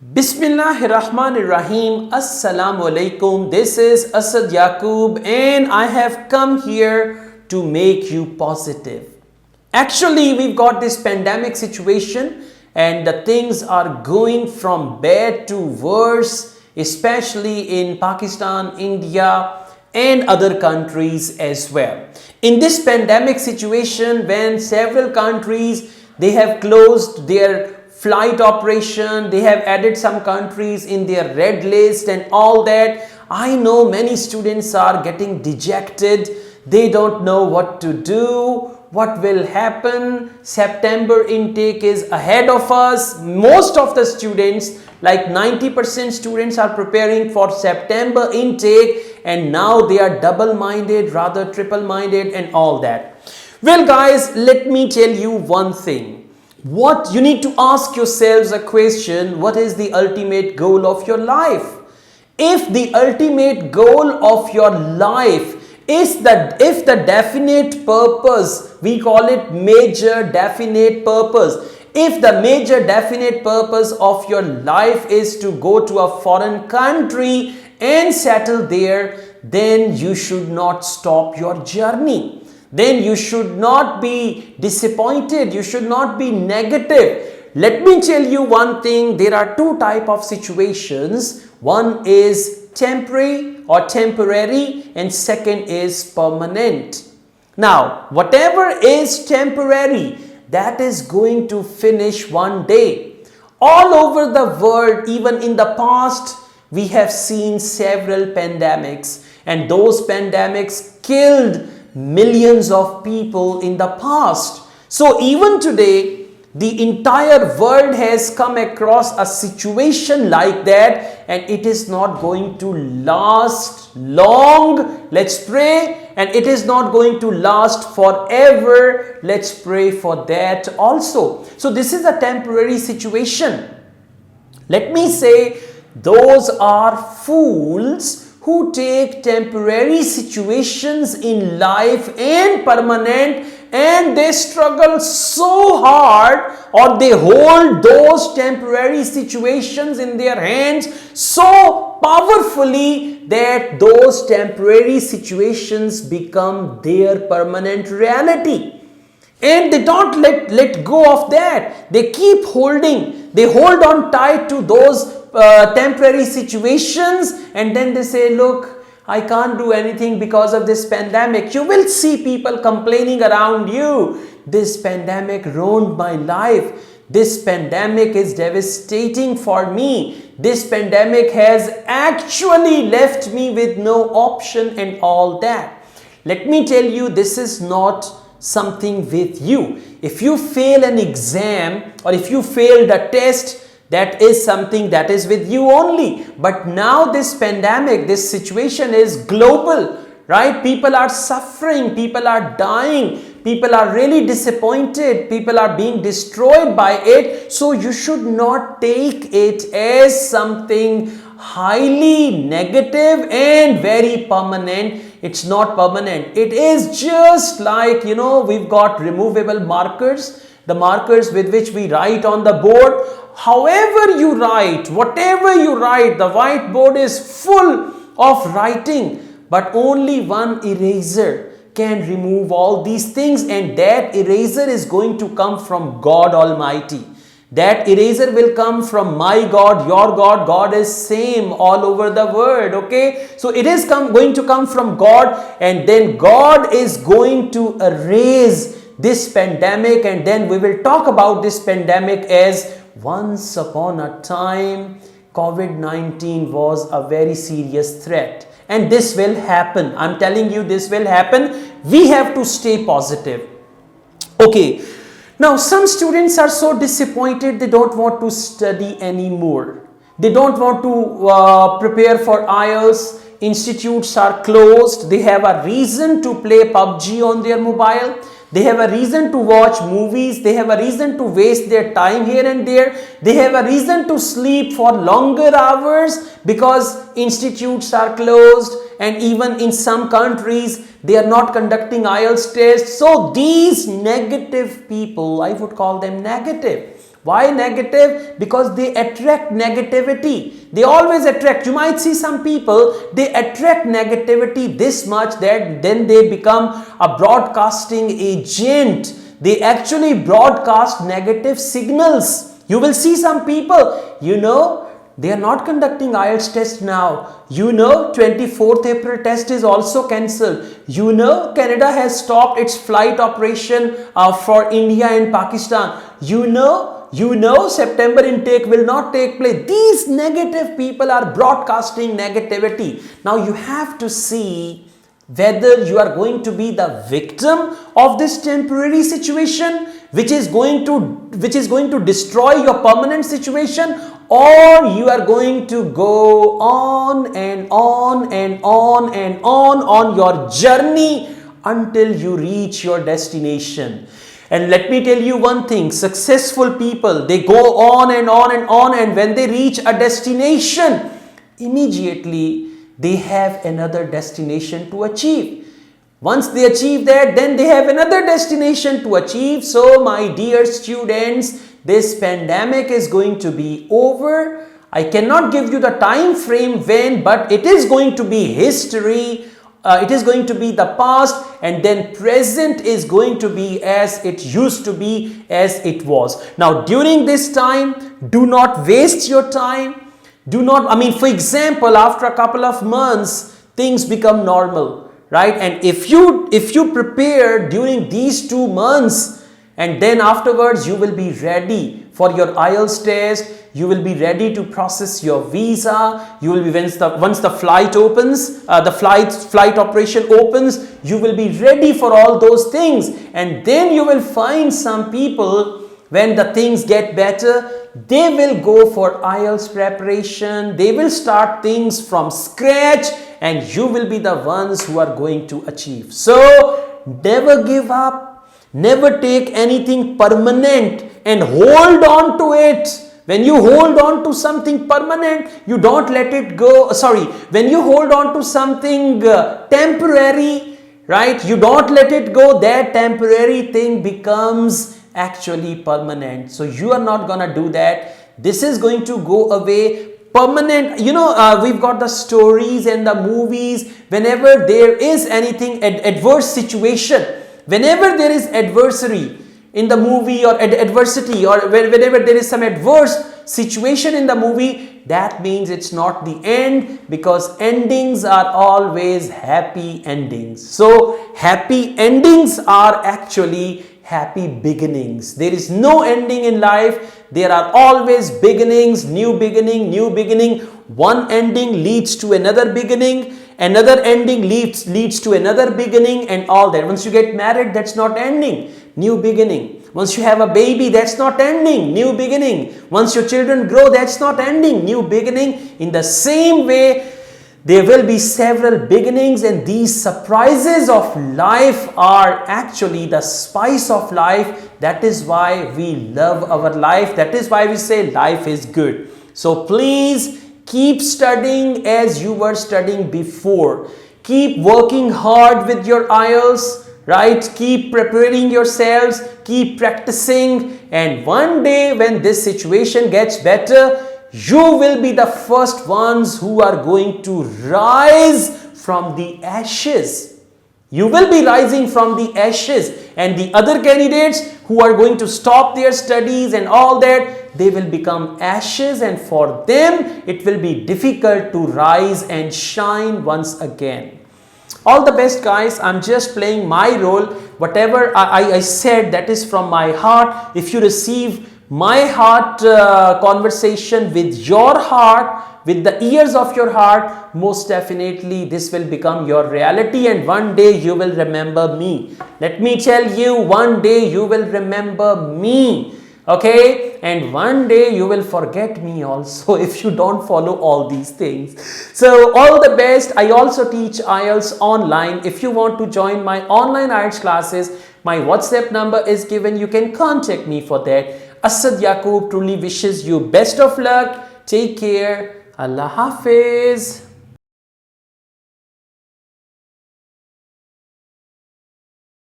Bismillahirrahmanirrahim. Assalamu alaikum. This is Asad Yaqub and I have come here to make you positive. Actually, we've got this pandemic situation and the things are going from bad to worse, especially in Pakistan, India and other countries as well. In this pandemic situation, when several countries they have closed their flight operation, they have added some countries in their red list and all that, I know many students are getting dejected. They don't know what to do, what will happen. September intake is ahead of us. Most of the students, like 90% students, are preparing for September intake and now they are double-minded, rather triple-minded and all that. Well guys, let me tell you one thing. What you need to ask yourselves a question: what is the ultimate goal of your life? If the ultimate goal of your life is that, if the definite purpose, we call it major definite purpose, if the major definite purpose of your life is to go to a foreign country and settle there, then you should not stop your journey. Then you should not be disappointed, you should not be negative. Let me tell you one thing, there are two types of situations. One is temporary or temporary and second is permanent. Now, whatever is temporary, that is going to finish one day. All over the world, even in the past, we have seen several pandemics and those pandemics killed millions of people in the past. So even today, the entire world has come across a situation like that and it is not going to last long. Let's pray. And it is not going to last forever. Let's pray for that also. So this is a temporary situation. Let me say, those are fools who take temporary situations in life and permanent and they struggle so hard, or they hold those temporary situations in their hands so powerfully that those temporary situations become their permanent reality. And they don't let go of that. They keep holding. They hold on tight to those temporary situations and then they say, look, I can't do anything because of this pandemic. You will see people complaining around you. This pandemic ruined my life. This pandemic is devastating for me. This pandemic has actually left me with no option and all that. Let me tell you, this is not something with you. If you fail an exam or if you fail the test, that is something that is with you only. But now this pandemic, this situation is global, right? People are suffering, people are dying, people are really disappointed, people are being destroyed by it. So you should not take it as something highly negative and very permanent. It's not permanent. It is just like, we've got removable markers, the markers with which we write on the board. However you write, whatever you write, the whiteboard is full of writing, but only one eraser can remove all these things, and that eraser is going to come from God Almighty. That eraser will come from my God, your God. God is same all over the world, okay? So it is going to come from God, and then God is going to erase this pandemic, and then we will talk about this pandemic as once upon a time, COVID-19 was a very serious threat. And this will happen. I'm telling you, this will happen. We have to stay positive. Okay. Now, some students are so disappointed, they don't want to study anymore. They don't want to prepare for IELTS. Institutes are closed. They have a reason to play PUBG on their mobile. They have a reason to watch movies. They have a reason to waste their time here and there. They have a reason to sleep for longer hours because institutes are closed, and even in some countries they are not conducting IELTS tests. So these negative people, I would call them negative. Why negative? Because they attract negativity. They always attract. You might see some people, they attract negativity this much that then they become a broadcasting agent. They actually broadcast negative signals. You will see some people, they are not conducting IELTS test now. 24th April test is also cancelled. Canada has stopped its flight operation for India and Pakistan. September intake will not take place. These negative people are broadcasting negativity. Now you have to see whether you are going to be the victim of this temporary situation, which is going to destroy your permanent situation, or you are going to go on and on and on and on your journey until you reach your destination. And let me tell you one thing, successful people, they go on and on and on, and when they reach a destination, immediately they have another destination to achieve. Once they achieve that, then they have another destination to achieve. So my dear students, this pandemic is going to be over. I cannot give you the time frame when, but it is going to be history. It is going to be the past, and then present is going to be as it used to be, as it was. Now during this time, do not waste your time. For example, after a couple of months, things become normal, right? And if you prepare during these 2 months, and then afterwards you will be ready for your IELTS test, you will be ready to process your visa, you will be, once the flight opens, the flight operation opens, you will be ready for all those things. And then you will find some people, when the things get better, they will go for IELTS preparation, they will start things from scratch, and you will be the ones who are going to achieve. So never give up. Never take anything permanent and hold on to it. When you hold on to something permanent, you don't let it go. When you hold on to something temporary, right? You don't let it go. That temporary thing becomes actually permanent. So you are not gonna do that. This is going to go away. Permanent, we've got the stories and the movies. Whenever there is anything, adverse situation, whenever there is adversity in the movie, or adversity, or whenever there is some adverse situation in the movie, that means it's not the end, because endings are always happy endings. So happy endings are actually happy beginnings. There is no ending in life. There are always beginnings, new beginning, new beginning. One ending leads to another beginning. Another ending leads to another beginning, and all that. Once you get married, that's not ending, new beginning. Once you have a baby, that's not ending, new beginning. Once your children grow, that's not ending, new beginning. In the same way, there will be several beginnings, and these surprises of life are actually the spice of life. That is why we love our life. That is why we say life is good. So please keep studying as you were studying before. Keep working hard with your IELTS, right? Keep preparing yourselves, keep practicing, and one day when this situation gets better, you will be the first ones who are going to rise from the ashes. You will be rising from the ashes, and the other candidates who are going to stop their studies and all that, they will become ashes, and for them it will be difficult to rise and shine once again. All the best, guys. I'm just playing my role. Whatever I said, that is from my heart. If you receive my heart conversation with your heart, with the ears of your heart, most definitely this will become your reality, and one day you will remember me. Let me tell you, one day you will remember me. Okay, and one day you will forget me also if you don't follow all these things. So all the best. I also teach IELTS online. If you want to join my online IELTS classes, my WhatsApp number is given. You can contact me for that. Asad Yaqub truly wishes you best of luck. Take care. Allah Hafiz.